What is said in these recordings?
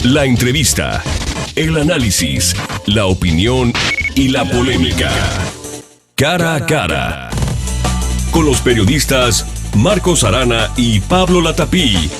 La entrevista, el análisis, la opinión y la polémica. Cara a cara. Con los periodistas Marcos Arana y Pablo Latapí.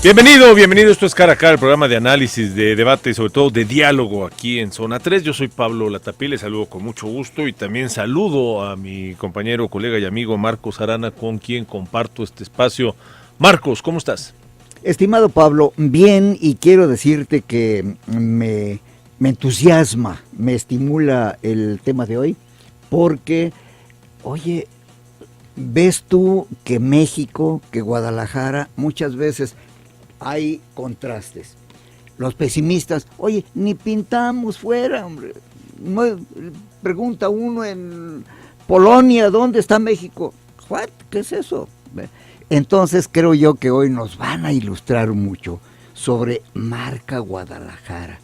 Bienvenido, esto es Cara a Cara, el programa de análisis, de debate y sobre todo de diálogo aquí en Zona 3. Yo soy Pablo Latapí, les saludo con mucho gusto y también saludo a mi compañero, colega y amigo Marcos Arana, con quien comparto este espacio. Marcos, ¿cómo estás? Estimado Pablo, bien, y quiero decirte que me entusiasma, me estimula el tema de hoy, porque, oye, ves tú que México, que Guadalajara, muchas veces hay contrastes. Los pesimistas, oye, ni pintamos fuera, hombre. Pregunta uno en Polonia, ¿dónde está México? ¿What? ¿Qué es eso? Entonces creo yo que hoy nos van a ilustrar mucho sobre marca Guadalajara,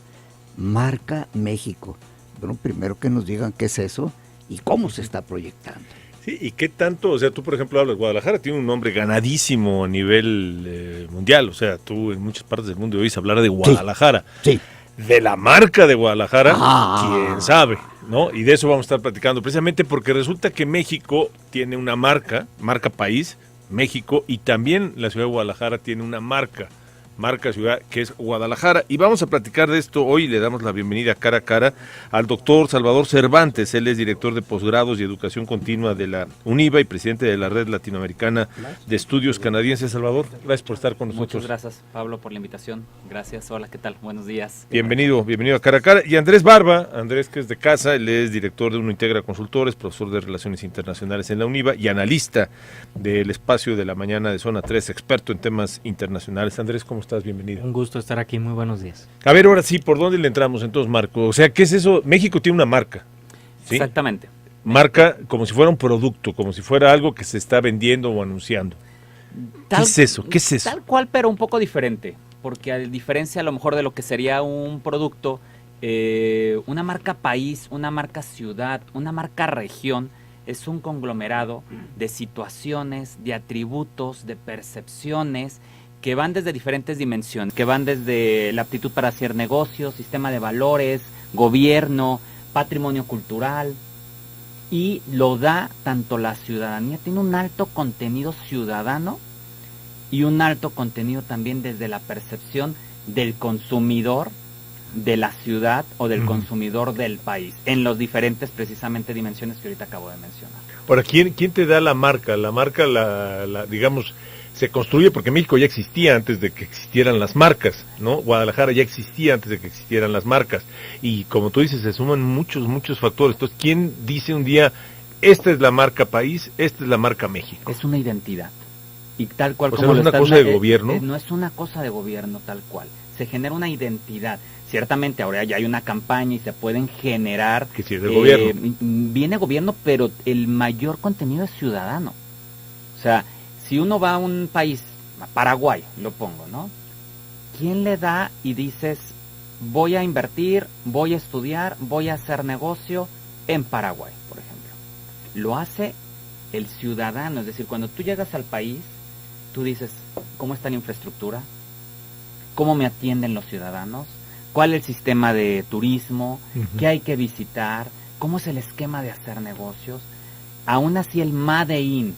marca México. Bueno, primero que nos digan qué es eso y cómo se está proyectando. Sí, ¿y qué tanto? O sea, tú, por ejemplo, hablas, Guadalajara tiene un nombre ganadísimo a nivel mundial. O sea, tú en muchas partes del mundo oís hablar de Guadalajara. Sí. De la marca de Guadalajara, quién sabe, ¿no? Y de eso vamos a estar platicando, precisamente porque resulta que México tiene una marca país, México, y también la ciudad de Guadalajara tiene una marca ciudad, que es Guadalajara. Y vamos a platicar de esto hoy. Le damos la bienvenida cara a cara al doctor Salvador Cervantes. Él es director de posgrados y educación continua de la UNIVA y presidente de la Red Latinoamericana de Estudios Canadienses. Salvador, gracias por estar con nosotros. Muchas gracias, Pablo, por la invitación. Gracias. Hola, ¿qué tal? Buenos días. Bienvenido a cara a cara. Y Andrés Barba, Andrés, que es de casa, él es director de Uno Integra Consultores, profesor de Relaciones Internacionales en la UNIVA y analista del espacio de la mañana de Zona 3, experto en temas internacionales. Andrés, ¿cómo estás? Bienvenido. Un gusto estar aquí, muy buenos días. A ver, ahora sí, ¿por dónde le entramos entonces, Marco? O sea, ¿qué es eso? México tiene una marca, ¿sí? Exactamente. Marca como si fuera un producto, como si fuera algo que se está vendiendo o anunciando. ¿Qué es eso? ¿Qué es eso? Tal cual, pero un poco diferente, porque a diferencia a lo mejor de lo que sería un producto, una marca país, una marca ciudad, una marca región, es un conglomerado de situaciones, de atributos, de percepciones, que van desde diferentes dimensiones, que van desde la aptitud para hacer negocios, sistema de valores, gobierno, patrimonio cultural, y lo da tanto la ciudadanía, tiene un alto contenido ciudadano y un alto contenido también desde la percepción del consumidor de la ciudad o del consumidor del país, en los diferentes precisamente dimensiones que ahorita acabo de mencionar. Ahora, ¿quién te da la marca? La marca, digamos, se construye porque México ya existía antes de que existieran las marcas, ¿no? Guadalajara ya existía antes de que existieran las marcas. Y como tú dices, se suman muchos factores. Entonces, ¿quién dice un día, esta es la marca país, esta es la marca México? Es una identidad. Y tal cual, o sea, como no es una cosa de gobierno. No es una cosa de gobierno tal cual. Se genera una identidad. Ciertamente ahora ya hay una campaña y se pueden generar... Que sí es del gobierno. Viene gobierno, pero el mayor contenido es ciudadano. O sea, si uno va a un país, a Paraguay, lo pongo, ¿no? ¿Quién le da y dices, voy a invertir, voy a estudiar, voy a hacer negocio en Paraguay, por ejemplo? Lo hace el ciudadano, es decir, cuando tú llegas al país, tú dices, ¿cómo está la infraestructura? ¿Cómo me atienden los ciudadanos? ¿Cuál es el sistema de turismo? ¿Qué hay que visitar? ¿Cómo es el esquema de hacer negocios? Aún así el Made in,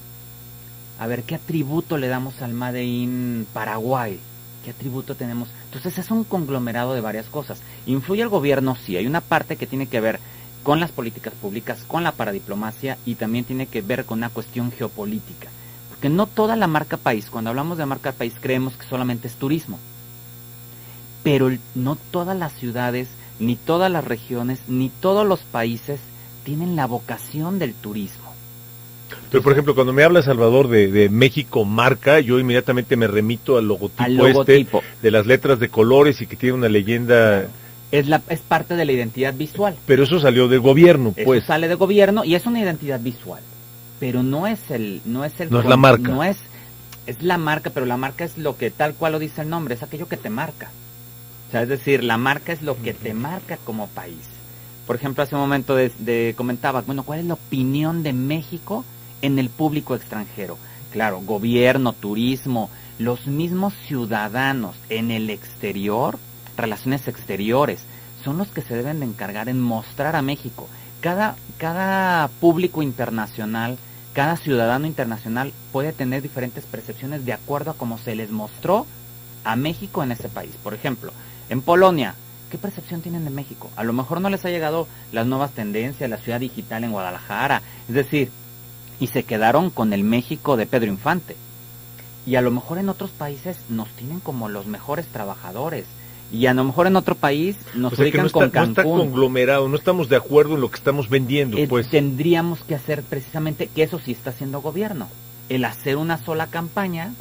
a ver, ¿qué atributo le damos al Made in Paraguay? ¿Qué atributo tenemos? Entonces es un conglomerado de varias cosas. ¿Influye el gobierno? Sí, hay una parte que tiene que ver con las políticas públicas, con la paradiplomacia y también tiene que ver con una cuestión geopolítica. Porque no toda la marca país, cuando hablamos de marca país creemos que solamente es turismo. Pero no todas las ciudades, ni todas las regiones, ni todos los países tienen la vocación del turismo. Pero, por ejemplo, cuando me habla Salvador de México marca, yo inmediatamente me remito al logotipo de las letras de colores y que tiene una leyenda. Es parte de la identidad visual. Pero eso salió del gobierno, pues. Eso sale del gobierno y es una identidad visual. Pero no es la marca. Es la marca, pero la marca es lo que tal cual lo dice el nombre, es aquello que te marca. O sea, es decir, la marca es lo que te marca como país. Por ejemplo, hace un momento comentaba, bueno, ¿cuál es la opinión de México en el público extranjero? Claro, gobierno, turismo, los mismos ciudadanos en el exterior, relaciones exteriores, son los que se deben de encargar en mostrar a México. Cada público internacional, cada ciudadano internacional puede tener diferentes percepciones de acuerdo a cómo se les mostró a México en ese país. Por ejemplo, en Polonia, ¿qué percepción tienen de México? A lo mejor no les ha llegado las nuevas tendencias, la ciudad digital en Guadalajara, es decir, y se quedaron con el México de Pedro Infante. Y a lo mejor en otros países nos tienen como los mejores trabajadores. Y a lo mejor en otro país nos ubican con Cancún. No está conglomerado, no estamos de acuerdo en lo que estamos vendiendo, pues. Tendríamos que hacer precisamente, que eso sí está haciendo gobierno, el hacer una sola campaña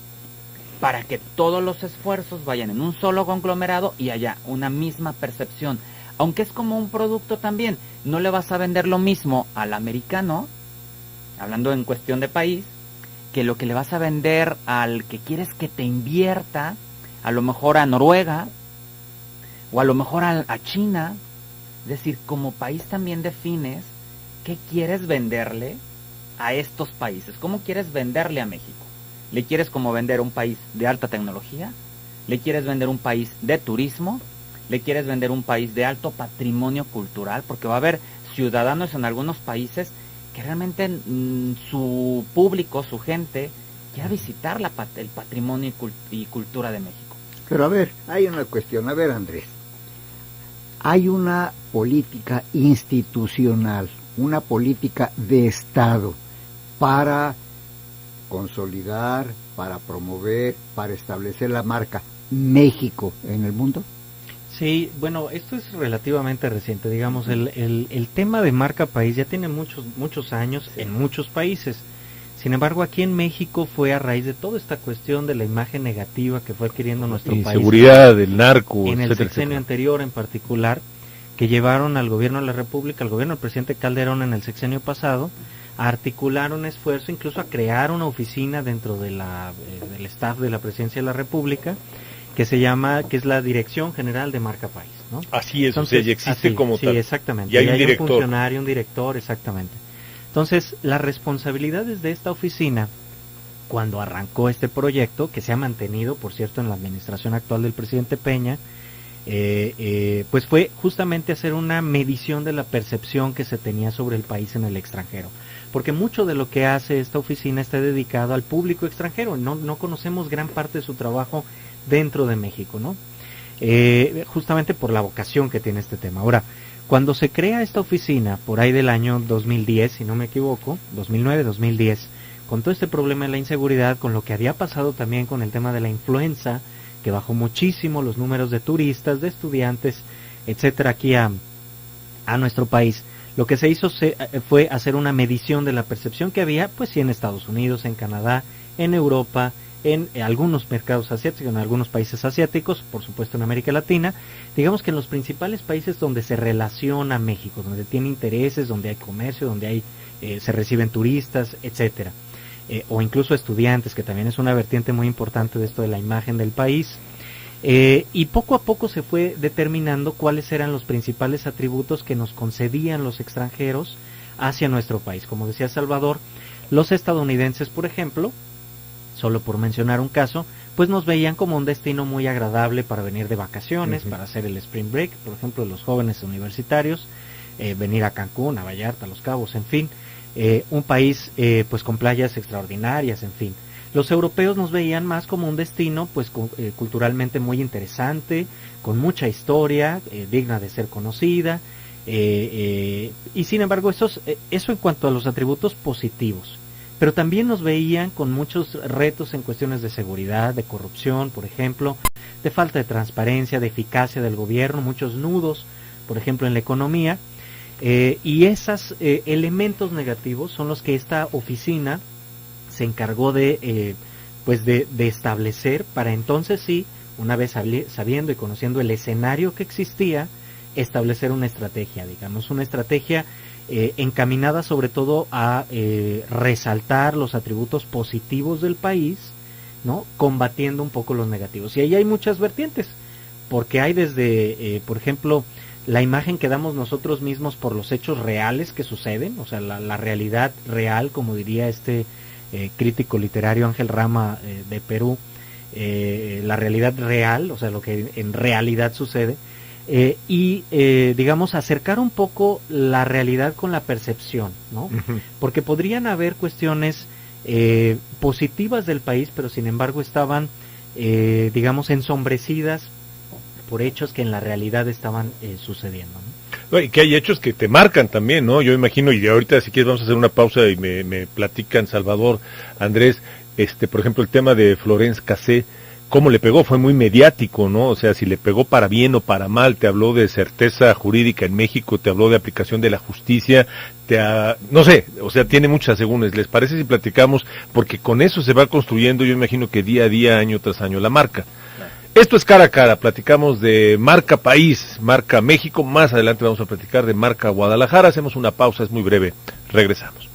para que todos los esfuerzos vayan en un solo conglomerado y haya una misma percepción. Aunque es como un producto también, no le vas a vender lo mismo al americano, hablando en cuestión de país, que lo que le vas a vender al que quieres que te invierta, a lo mejor a Noruega, o a lo mejor a China. Es decir, como país también defines qué quieres venderle a estos países, cómo quieres venderle a México. ¿Le quieres como vender un país de alta tecnología? ¿Le quieres vender un país de turismo? ¿Le quieres vender un país de alto patrimonio cultural? Porque va a haber ciudadanos en algunos países que realmente su público, su gente, quiera visitar el patrimonio y cultura de México. Pero a ver, hay una cuestión. A ver, Andrés, hay una política institucional, una política de Estado para consolidar, para promover, para establecer la marca México en el mundo. Sí, esto es relativamente reciente, digamos, el tema de marca país ya tiene muchos años en muchos países. Sin embargo, aquí en México fue a raíz de toda esta cuestión de la imagen negativa que fue adquiriendo nuestro país. Inseguridad, del narco, en el etcétera, sexenio etcétera. anterior en particular, que llevaron al gobierno de la República, al gobierno del presidente Calderón en el sexenio pasado, a articular un esfuerzo, incluso a crear una oficina dentro de del staff de la Presidencia de la República, que es la Dirección General de Marca País, ¿no? Así es, Entonces, o sea, ya existe como tal. Sí, exactamente. Y hay un un director. funcionario, un director, exactamente. Entonces, las responsabilidades de esta oficina, cuando arrancó este proyecto, que se ha mantenido, por cierto, en la administración actual del presidente Peña, pues fue justamente hacer una medición de la percepción que se tenía sobre el país en el extranjero. Porque mucho de lo que hace esta oficina está dedicado al público extranjero. No conocemos gran parte de su trabajo dentro de México, ¿no? Justamente por la vocación que tiene este tema. Ahora, cuando se crea esta oficina, por ahí del año 2010, si no me equivoco, 2009, 2010, con todo este problema de la inseguridad, con lo que había pasado también con el tema de la influenza, que bajó muchísimo los números de turistas, de estudiantes, etcétera, aquí a nuestro país, lo que se hizo fue hacer una medición de la percepción que había, pues sí, en Estados Unidos, en Canadá, en Europa, en algunos mercados asiáticos, en algunos países asiáticos, por supuesto en América Latina. Digamos que en los principales países donde se relaciona México, donde tiene intereses, donde hay comercio, donde hay se reciben turistas, etcétera, o incluso estudiantes, que también es una vertiente muy importante de esto de la imagen del país. Y poco a poco se fue determinando cuáles eran los principales atributos que nos concedían los extranjeros hacia nuestro país. Como decía Salvador, los estadounidenses, por ejemplo, solo por mencionar un caso, pues nos veían como un destino muy agradable para venir de vacaciones, para hacer el spring break, por ejemplo, los jóvenes universitarios, venir a Cancún, a Vallarta, a Los Cabos, en fin, un país pues con playas extraordinarias, en fin. Los europeos nos veían más como un destino pues culturalmente muy interesante, con mucha historia, digna de ser conocida, y sin embargo eso en cuanto a los atributos positivos. Pero también nos veían con muchos retos en cuestiones de seguridad, de corrupción, por ejemplo, de falta de transparencia, de eficacia del gobierno, muchos nudos, por ejemplo, en la economía, y esos elementos negativos son los que esta oficina se encargó de establecer para entonces sí, una vez sabiendo y conociendo el escenario que existía, establecer una estrategia, digamos, una estrategia encaminada sobre todo a resaltar los atributos positivos del país, ¿no? Combatiendo un poco los negativos. Y ahí hay muchas vertientes. porque hay desde, por ejemplo, la imagen que damos nosotros mismos por los hechos reales que suceden, o sea, la realidad real, como diría este crítico literario Ángel Rama de Perú, la realidad real, o sea, lo que en realidad sucede, y digamos acercar un poco la realidad con la percepción, ¿no? Porque podrían haber cuestiones positivas del país, pero sin embargo estaban, digamos, ensombrecidas por hechos que en la realidad estaban sucediendo, ¿no? Y que hay hechos que te marcan también, ¿no? Yo imagino, y de ahorita si quieres vamos a hacer una pausa y me platican Salvador, Andrés, por ejemplo, el tema de Florence Cassé, cómo le pegó, fue muy mediático, ¿no? O sea, si le pegó para bien o para mal, te habló de certeza jurídica en México, te habló de aplicación de la justicia, no sé, o sea, tiene muchas asegúnes. ¿Les parece si platicamos? Porque con eso se va construyendo, yo imagino que día a día, año tras año, la marca. Esto es Cara a Cara, platicamos de marca país, marca México, más adelante vamos a platicar de marca Guadalajara, hacemos una pausa, es muy breve, regresamos.